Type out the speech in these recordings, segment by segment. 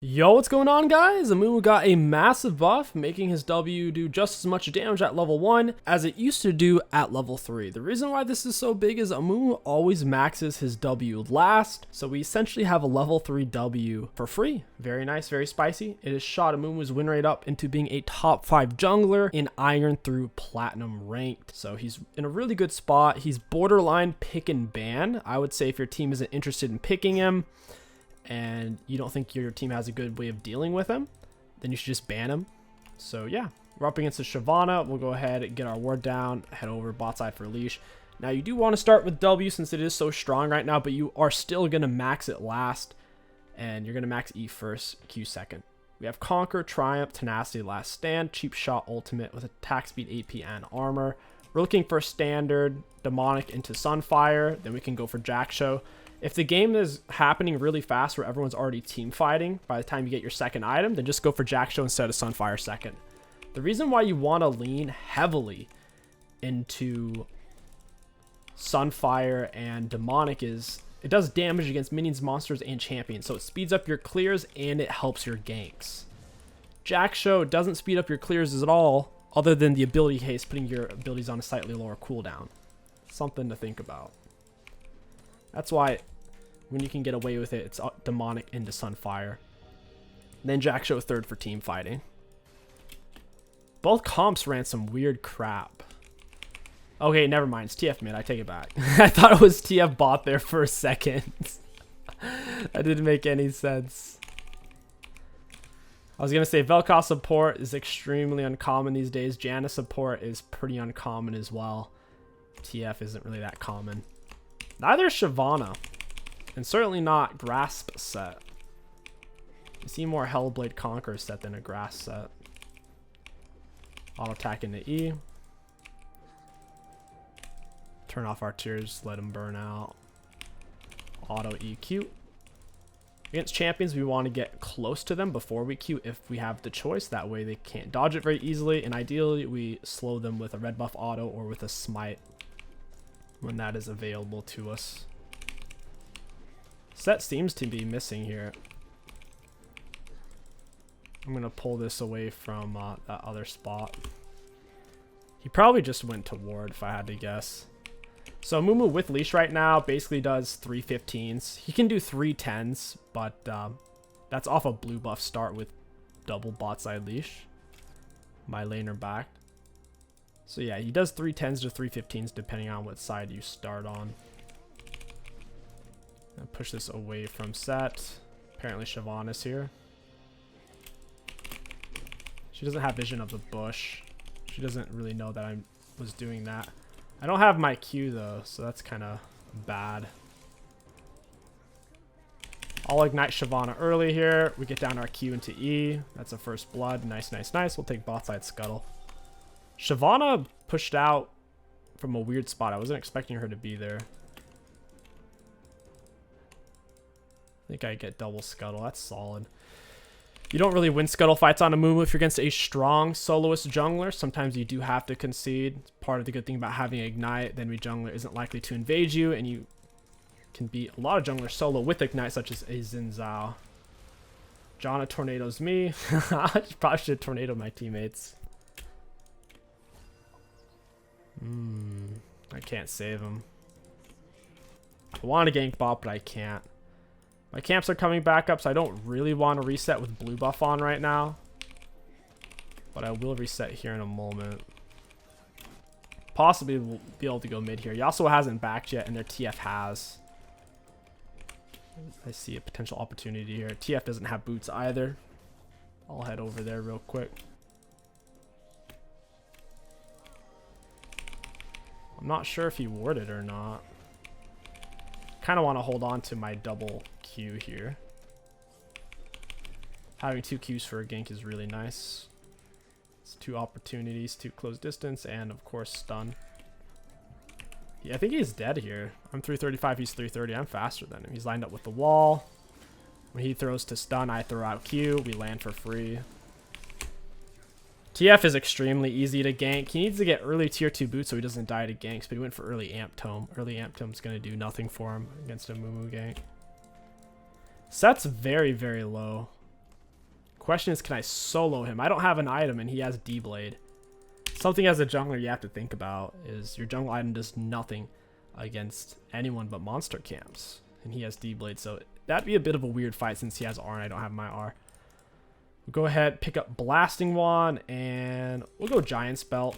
Yo, what's going on, guys? Amumu got a massive buff, making his W do just as much damage at level 1 as it used to do at level 3. The reason why this is so big is Amumu always maxes his W last, so we essentially have a level 3 W for free. Very nice, very spicy. It has shot Amumu's win rate up into being a top 5 jungler in Iron through Platinum ranked. So he's in a really good spot. He's borderline pick and ban. I would say if your team isn't interested in picking him, and you don't think your team has a good way of dealing with him, then you should just ban him. So yeah, we're up against the Shyvana. We'll go ahead and get our ward down, head over bot side for leash. Now you do want to start with W since it is so strong right now, but you are still going to max it last, and you're going to max E first, Q second. We have Conquer, Triumph, Tenacity, Last Stand, Cheap Shot Ultimate with attack speed, AP, and armor. We're looking for standard, Demonic into Sunfire, then we can go for Jack Show. If the game is happening really fast where everyone's already team fighting by the time you get your second item, then just go for Jack Show instead of Sunfire second. The reason why you want to lean heavily into Sunfire and Demonic is it does damage against minions, monsters, and champions. So it speeds up your clears and it helps your ganks. Jack Show doesn't speed up your clears at all, other than the ability haste, putting your abilities on a slightly lower cooldown. Something to think about. That's why when you can get away with it, it's Demonic into Sunfire. Then Jack Show third for team fighting. Both comps ran some weird crap. Okay, never mind. It's TF mid. I take it back. I thought it was TF bot there for a second. That didn't make any sense. I was going to say Vel'Koz support is extremely uncommon these days. Janna support is pretty uncommon as well. TF isn't really that common. Neither is Shyvana, and certainly not Grasp set. You see more Hellblade Conqueror set than a Grasp set. Auto attack into E. Turn off our tears, let them burn out. Auto EQ. Against champions, we want to get close to them before we Q if we have the choice. That way they can't dodge it very easily, and ideally we slow them with a red buff auto or with a smite when that is available to us. Set seems to be missing here. I'm going to pull this away from that other spot. He probably just went to ward if I had to guess. So Amumu with leash right now basically does 3 15s. He can do 3 10s, but that's off a blue buff start with double bot side leash. My laner back. So yeah, he does 3 10s to 3 15s depending on what side you start on. I'll push this away from set. Apparently Shyvana's here. She doesn't have vision of the bush. She doesn't really know that I was doing that. I don't have my Q though, so that's kind of bad. I'll ignite Shyvana early here. We get down our Q into E. That's a first blood. Nice, nice, nice. We'll take bot side scuttle. Shyvana pushed out from a weird spot. I wasn't expecting her to be there. I think I get double scuttle. That's solid. You don't really win scuttle fights on Amumu if you're against a strong soloist jungler. Sometimes you do have to concede. It's part of the good thing about having Ignite. The enemy jungler isn't likely to invade you, and you can beat a lot of junglers solo with Ignite, such as a Xin Zhao. Janna tornadoes me. I probably should tornado my teammates. I can't save him. I want to gank bot, but I can't. My camps are coming back up, so I don't really want to reset with blue buff on right now. But I will reset here in a moment. Possibly we'll be able to go mid here. Yasuo hasn't backed yet, and their TF has. I see a potential opportunity here. TF doesn't have boots either. I'll head over there real quick. I'm not sure if he warded or not. Kind of want to hold on to my double Q here. Having 2 Qs for a gank is really nice. It's 2 opportunities to close distance and of course stun. Yeah, I think he's dead here. I'm 335, he's 330. I'm faster than him. He's lined up with the wall. When he throws to stun, I throw out Q. We land for free. TF is extremely easy to gank. He needs to get early tier 2 boots so he doesn't die to ganks, but he went for early amp tome. Early amp tome's going to do nothing for him against a Mumu gank. Set's very, very low. question is, can I solo him? I don't have an item and he has D-Blade. Something as a jungler you have to think about is your jungle item does nothing against anyone but monster camps. And he has D-Blade, so that'd be a bit of a weird fight since he has R and I don't have my R. We'll go ahead, pick up Blasting Wand, and we'll go Giant Spell.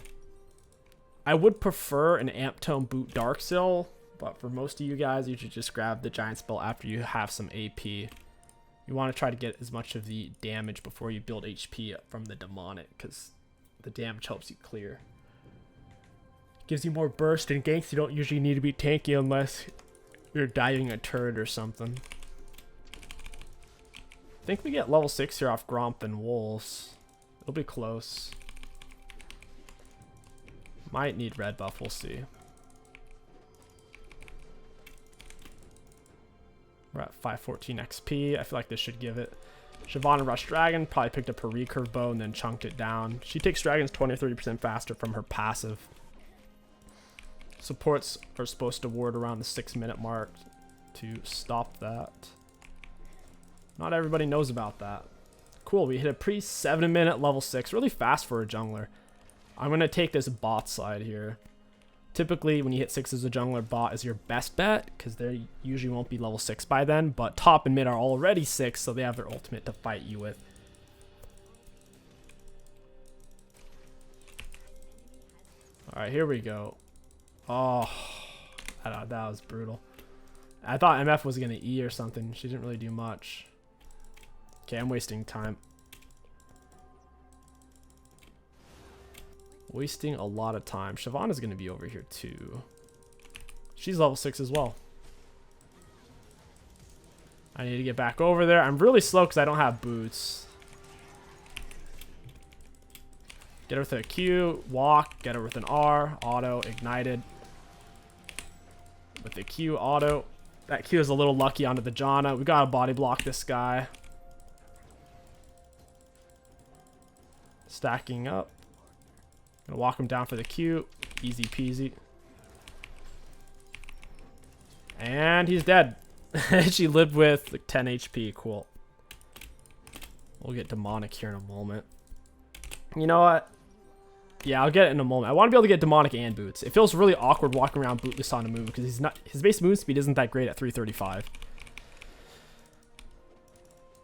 I would prefer an Amp Tome Boot Darkseal, but for most of you guys, you should just grab the Giant Spell after you have some AP. You want to try to get as much of the damage before you build HP from the Demonic, because the damage helps you clear. Gives you more burst and ganks. You don't usually need to be tanky unless you're diving a turret or something. I think we get level 6 here off Gromp and Wolves. It'll be close. Might need red buff, we'll see. We're at 514 XP. I feel like this should give it. Shyvana Rush Dragon, probably picked up her recurve bow and then chunked it down. She takes dragons 20 or 30% faster from her passive. Supports are supposed to ward around the 6-minute mark to stop that. Not everybody knows about that. Cool, we hit a pretty 7-minute level 6, really fast for a jungler. I'm going to take this bot side here. Typically, when you hit 6 as a jungler, bot is your best bet, because they usually won't be level 6 by then, but top and mid are already 6, so they have their ultimate to fight you with. Alright, here we go. Oh, that was brutal. I thought MF was going to E or something. She didn't really do much. Okay, I'm wasting time. Wasting a lot of time. Shyvana's going to be over here too. She's level 6 as well. I need to get back over there. I'm really slow because I don't have boots. Get her with a Q, walk, get her with an R, auto, ignited. With the Q, auto. That Q is a little lucky onto the Janna. We gotta body block this guy. Stacking up. Gonna walk him down for the Q. Easy peasy. And he's dead. She lived with like 10 HP. Cool. We'll get demonic here in a moment. You know what? Yeah, I'll get it in a moment. I want to be able to get demonic and boots. It feels really awkward walking around bootless on Amumu because his base move speed isn't that great at 335.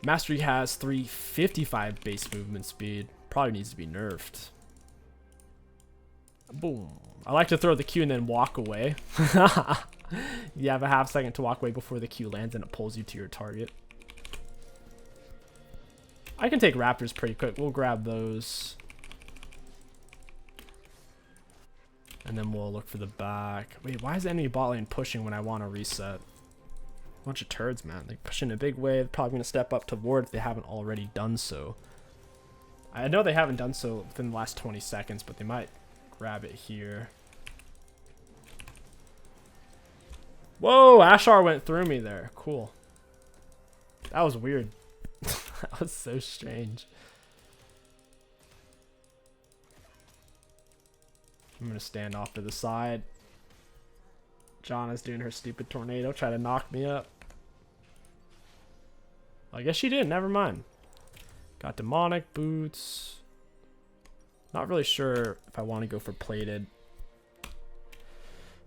Mastery has 355 base movement speed. Probably needs to be nerfed. Boom. I like to throw the Q and then walk away. You have a half second to walk away before the Q lands and it pulls you to your target. I can take raptors pretty quick. We'll grab those. And then we'll look for the back. Wait, why is the enemy bot lane pushing when I want to reset? Bunch of turds, man. They push in a big wave. Probably going to step up to ward if they haven't already done so. I know they haven't done so within the last 20 seconds, but they might grab it here. Whoa, Ashar went through me there. Cool. That was weird. That was so strange. I'm going to stand off to the side. Janna's doing her stupid tornado. Try to knock me up. I guess she did. Never mind. Got demonic boots. Not really sure if I want to go for plated.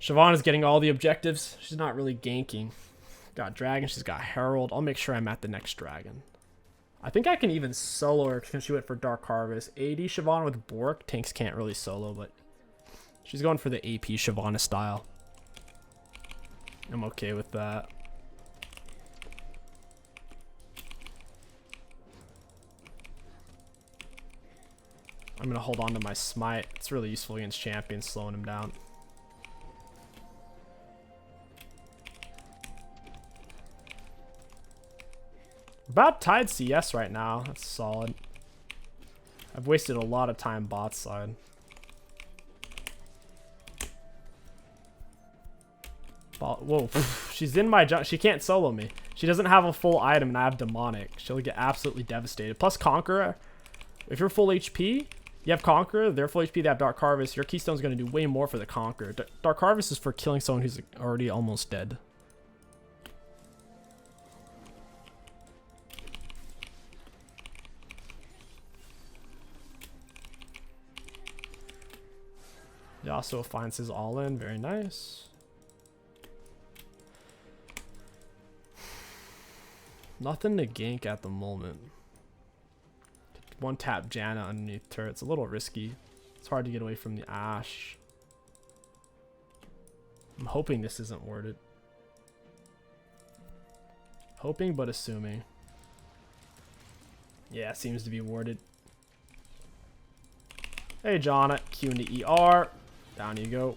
Shyvana's getting all the objectives. She's not really ganking. Got dragon. She's got herald. I'll make sure I'm at the next dragon. I think I can even solo her because she went for Dark Harvest. AD Shyvana with Bork. Tanks can't really solo, but she's going for the AP Shyvana style. I'm okay with that. I'm going to hold on to my smite. It's really useful against champions, slowing him down. About tied CS right now. That's solid. I've wasted a lot of time bot side. Whoa, she's in my junk. She can't solo me. She doesn't have a full item and I have demonic. She'll get absolutely devastated. Plus Conqueror. If you're full HP, you have Conqueror. They're full HP, they have Dark Harvest. Your Keystone's going to do way more for the Conqueror. Dark Harvest is for killing someone who's already almost dead. Yasuo finds his all in. Very nice. Nothing to gank at the moment. One tap Janna underneath turret. It's a little risky. It's hard to get away from the Ashe. I'm hoping this isn't worded. Hoping but assuming. Yeah, seems to be worded. Hey, Janna. Q into ER. Down you go.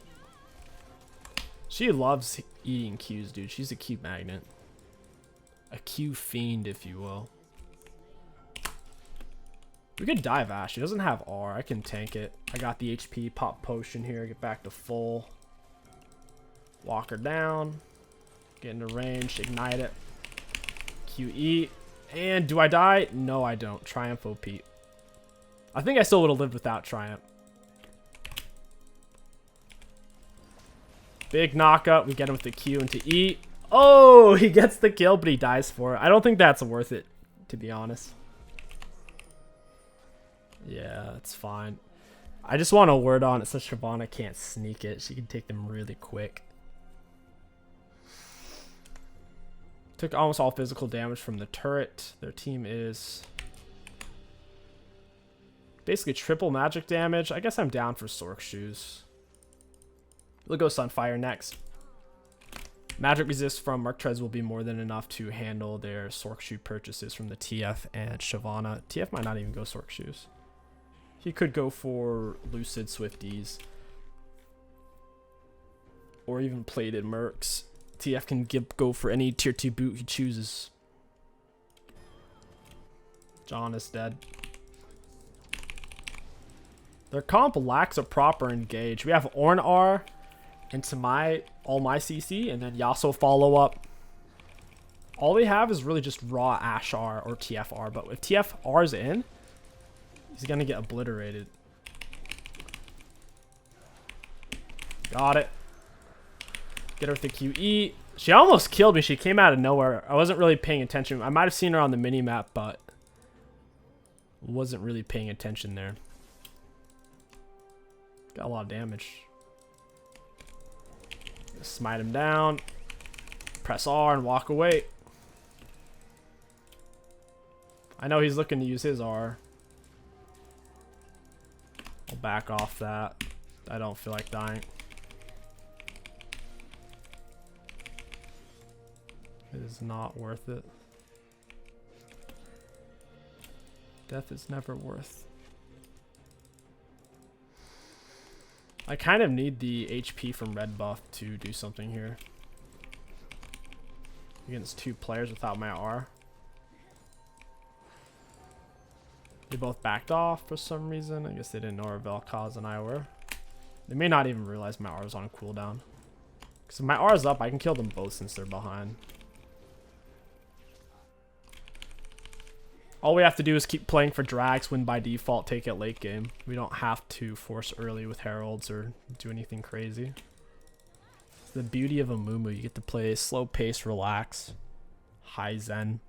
She loves eating Qs, dude. She's a Q magnet. A Q fiend, if you will. We could dive Ashe. She doesn't have R. I can tank it. I got the HP. Pop potion here. Get back to full. Walk her down. Get into range. Ignite it. QE. And do I die? No, I don't. Triumph OP. I think I still would have lived without Triumph. Big knockup. We get him with the Q into E. Oh, he gets the kill, but he dies for it. I don't think that's worth it, to be honest. Yeah, it's fine. I just want a word on it so Shyvana can't sneak it. She can take them really quick. Took almost all physical damage from the turret. Their team is basically triple magic damage. I guess I'm down for Sork Shoes. We'll go Sunfire next. Magic resist from Mark Trez will be more than enough to handle their Sork Shoe purchases from the TF and Shyvana. TF might not even go Sork Shoes. He could go for Lucid Swifties. Or even Plated Mercs. TF can go for any tier 2 boot he chooses. John is dead. Their comp lacks a proper engage. We have Ornn R into all my CC, and then Yasuo follow up. All they have is really just raw Ashe R or TFR, but if TFR is in, he's gonna get obliterated. Got it. Get her with the QE. She almost killed me. She came out of nowhere. I wasn't really paying attention. I might have seen her on the mini-map, but wasn't really paying attention there. Got a lot of damage. Smite him down. Press R and walk away. I know he's looking to use his R. I'll back off that. I don't feel like dying. It is not worth it. Death is never worth. I kind of need the HP from red buff to do something here. Against 2 players without my R. They both backed off for some reason. I guess they didn't know where Vel'Koz and I were. They may not even realize my R is on a cooldown. Because if my R is up, I can kill them both since they're behind. All we have to do is keep playing for drags, win by default, take it late game. We don't have to force early with heralds or do anything crazy. It's the beauty of Amumu. You get to play slow pace, relax, high zen.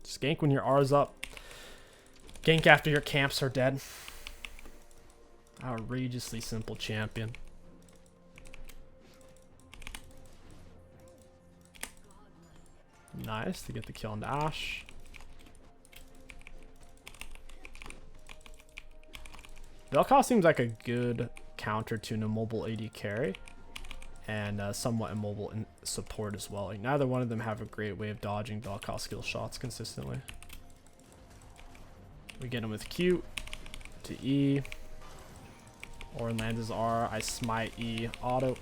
Just gank when your R's up. Gank after your camps are dead. Outrageously simple champion. Nice to get the kill on Ashe. Vel'Koz seems like a good counter to an immobile AD carry and somewhat immobile in support as well. Like, neither one of them have a great way of dodging Vel'Koz skill shots consistently. We get him with Q to E. Ornn lands his R. I smite E auto.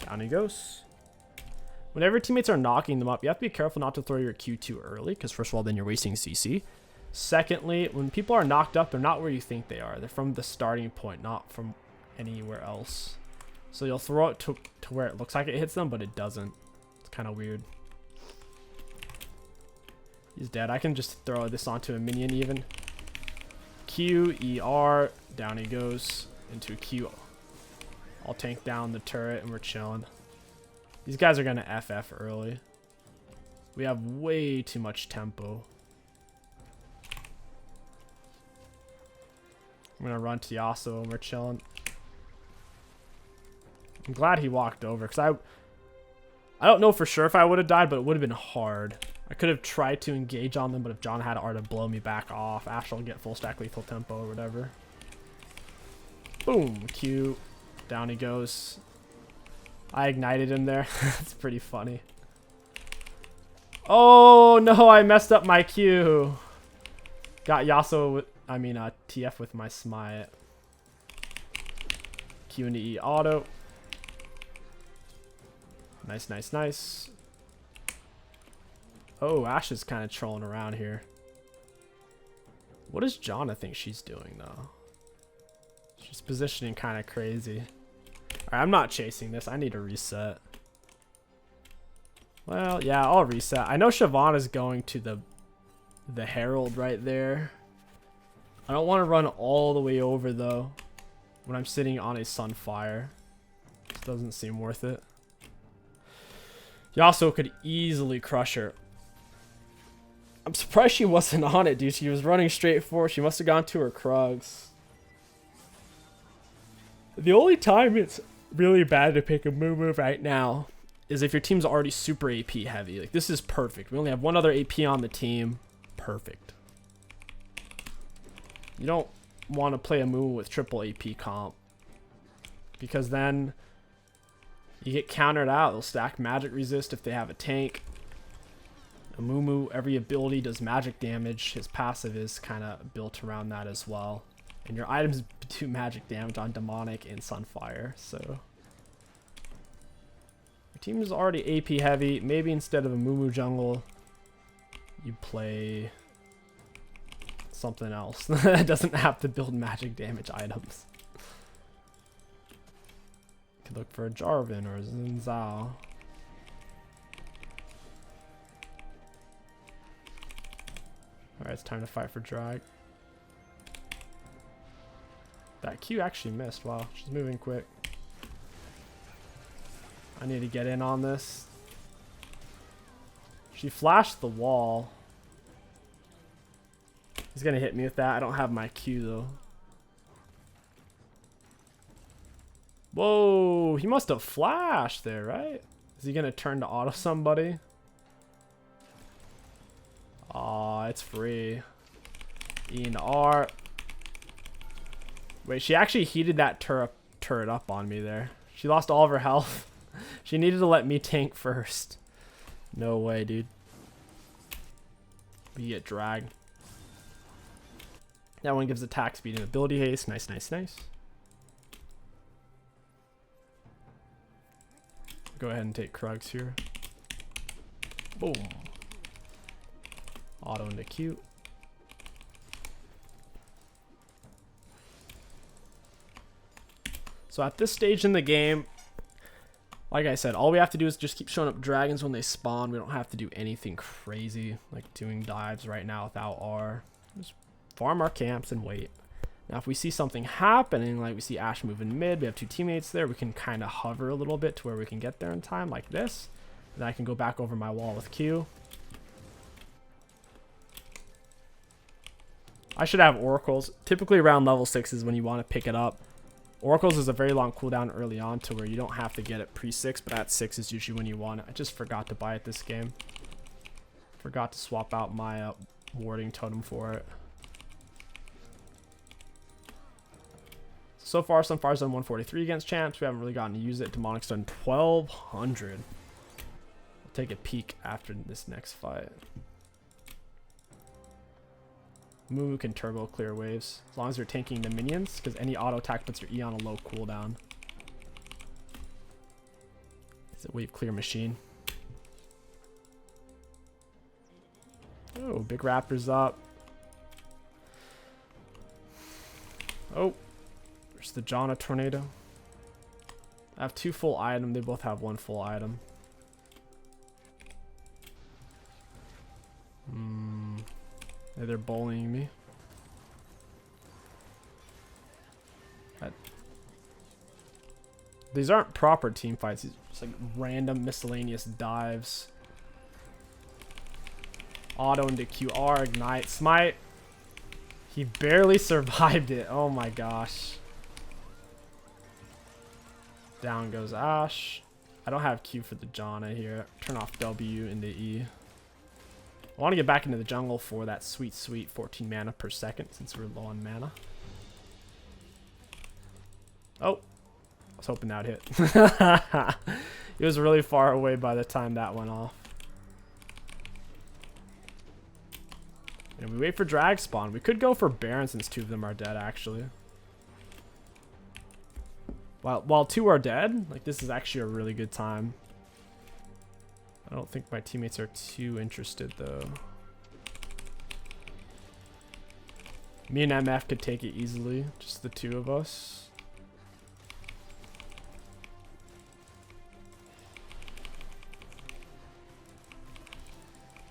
Down he goes. Whenever teammates are knocking them up, you have to be careful not to throw your Q too early, because first of all, then you're wasting CC. Secondly, when people are knocked up, they're not where you think they are. They're from the starting point, not from anywhere else. So you'll throw it to where it looks like it hits them, but it doesn't. It's kind of weird. He's dead. I can just throw this onto a minion even. Q, ER, down he goes into Q. I'll tank down the turret and we're chilling. These guys are going to FF early. We have way too much tempo. I'm gonna run to Yasuo and we're chilling. I'm glad he walked over because I don't know for sure if I would have died, but it would have been hard. I could have tried to engage on them, but if John had art to blow me back off, Ash will get full stack lethal tempo or whatever. Boom, Q. Down he goes. I ignited him there. That's pretty funny. Oh no, I messed up my Q. Got Yasuo with, TF with my smite. Q into E auto. Nice, nice, nice. Oh, Ash is kind of trolling around here. What does Janna think she's doing, though? She's positioning kind of crazy. Alright, I'm not chasing this. I need to reset. Well, yeah, I'll reset. I know Siobhan is going to the Herald right there. I don't want to run all the way over, though, when I'm sitting on a Sunfire. This doesn't seem worth it. Yasuo could easily crush her. I'm surprised she wasn't on it, dude. She was running straight forward. She must have gone to her Krugs. The only time it's really bad to pick a Amumu right now is if your team's already super AP heavy. Like, this is perfect. We only have one other AP on the team. Perfect. You don't want to play a Amumu with triple AP comp, because then you get countered out. They'll stack magic resist if they have a tank. Amumu, every ability does magic damage. His passive is kind of built around that as well. And your items do magic damage on Demonic and Sunfire. So your team is already AP heavy. Maybe instead of a Amumu jungle, you play something else that doesn't have to build magic damage items. You could look for a Jarvan or a Xin Zhao. Alright, it's time to fight for drag. That Q actually missed. Wow, she's moving quick. I need to get in on this. She flashed the wall. He's gonna hit me with that. I don't have my Q though. Whoa, he must have flashed there, right? Is he gonna turn to auto somebody? Aw, it's free. E and R. Wait, she actually heated that turret up on me there. She lost all of her health. She needed to let me tank first. No way, dude. We get dragged. That one gives attack speed and ability haste. Nice, nice, nice. Go ahead and take Krugs here. Boom. Auto into Q. So at this stage in the game, like I said, all we have to do is just keep showing up dragons when they spawn. We don't have to do anything crazy like doing dives right now without R. Just farm our camps and wait. Now if we see something happening, like we see Ashe moving mid, we have two teammates there, we can kind of hover a little bit to where we can get there in time like this. And then I can go back over my wall with Q. I should have oracles. Typically around level 6 is when you want to pick it up. Oracles is a very long cooldown early on to where you don't have to get it pre-6, but at 6 is usually when you want it. I just forgot to buy it this game. Forgot to swap out my warding totem for it. So far, Sunfire's done 143 against champs. We haven't really gotten to use it. Demonic's done 1200. We'll take a peek after this next fight. Amumu can turbo clear waves as long as you're tanking the minions, because any auto attack puts your E on a low cooldown. It's a wave clear machine. Oh, big raptor's up. Oh, there's the Janna tornado. I have 2 full items. They both have 1 full item. They're bullying me. These aren't proper team fights. These are just like random miscellaneous dives. Auto into QR, ignite, smite. He barely survived it. Oh my gosh. Down goes Ash. I don't have Q for the Janna here. Turn off W into E. I want to get back into the jungle for that sweet, sweet 14 mana per second since we're low on mana. Oh. I was hoping that hit. He was really far away by the time that went off. And we wait for drag spawn. We could go for Baron since 2 of them are dead, actually. While 2 are dead, like, this is actually a really good time. I don't think my teammates are too interested, though. Me and MF could take it easily, just the 2 of us.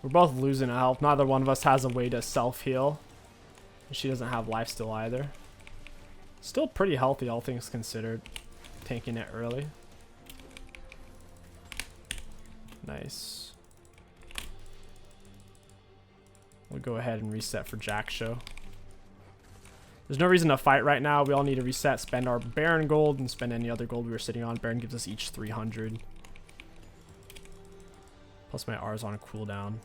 We're both losing health. Neither one of us has a way to self-heal. She doesn't have lifesteal either. Still pretty healthy, all things considered. Tanking it early. Nice. We'll go ahead and reset for Jack Show. There's no reason to fight right now. We all need to reset, spend our Baron gold, and spend any other gold we were sitting on. Baron gives us each 300. Plus my R is on a cooldown.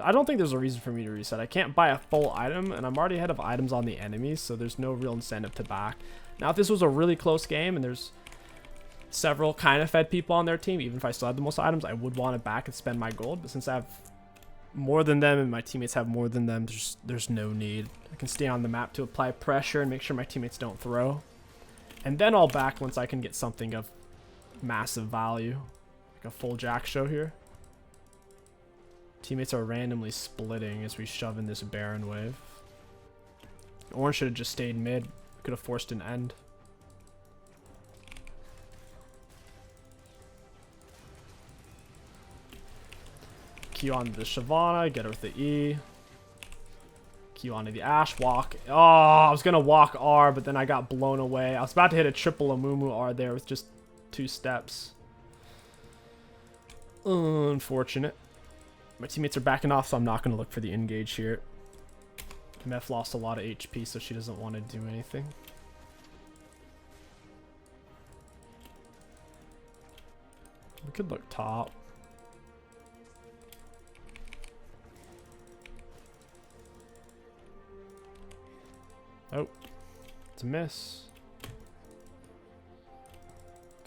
I don't think there's a reason for me to reset. I can't buy a full item, and I'm already ahead of items on the enemies, so there's no real incentive to back. Now, if this was a really close game and there's several kind of fed people on their team, even if I still had the most items, I would want to back and spend my gold. But since I have more than them and my teammates have more than them, there's no need. I can stay on the map to apply pressure and make sure my teammates don't throw. And then I'll back once I can get something of massive value. Like a full Jack Show here. Teammates are randomly splitting as we shove in this Baron wave. Orange should have just stayed mid. Could have forced an end. Q onto the Shyvana, get her with the E. Q onto the Ashe, walk. Oh, I was going to walk R, but then I got blown away. I was about to hit a triple Amumu R there with just 2 steps. Unfortunate. My teammates are backing off, so I'm not going to look for the engage here. Mef lost a lot of HP, so she doesn't want to do anything. We could look top. Oh, it's a miss.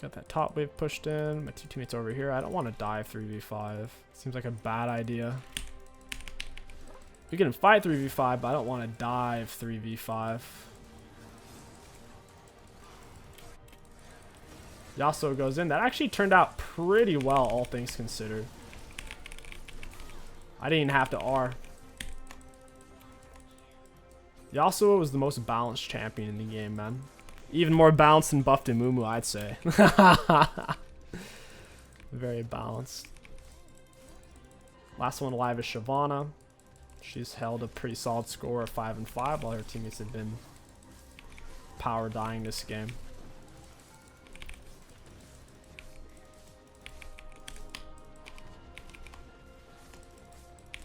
Got that top wave pushed in. My 2 teammates over here. I don't want to dive 3v5. Seems like a bad idea. We can fight 3v5, but I don't want to dive 3v5. Yasuo goes in. That actually turned out pretty well, all things considered. I didn't even have to R. Yasuo was the most balanced champion in the game, man. Even more balanced than buffed Amumu, I'd say. Very balanced. Last one alive is Shyvana. She's held a pretty solid score of 5 and 5, while her teammates have been power dying this game.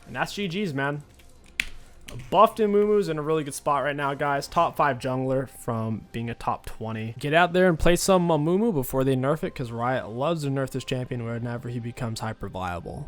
And that's GG's, man. Buffed Amumu's in a really good spot right now, guys. Top 5 jungler from being a top 20. Get out there and play some Amumu before they nerf it, because Riot loves to nerf this champion whenever he becomes hyper viable.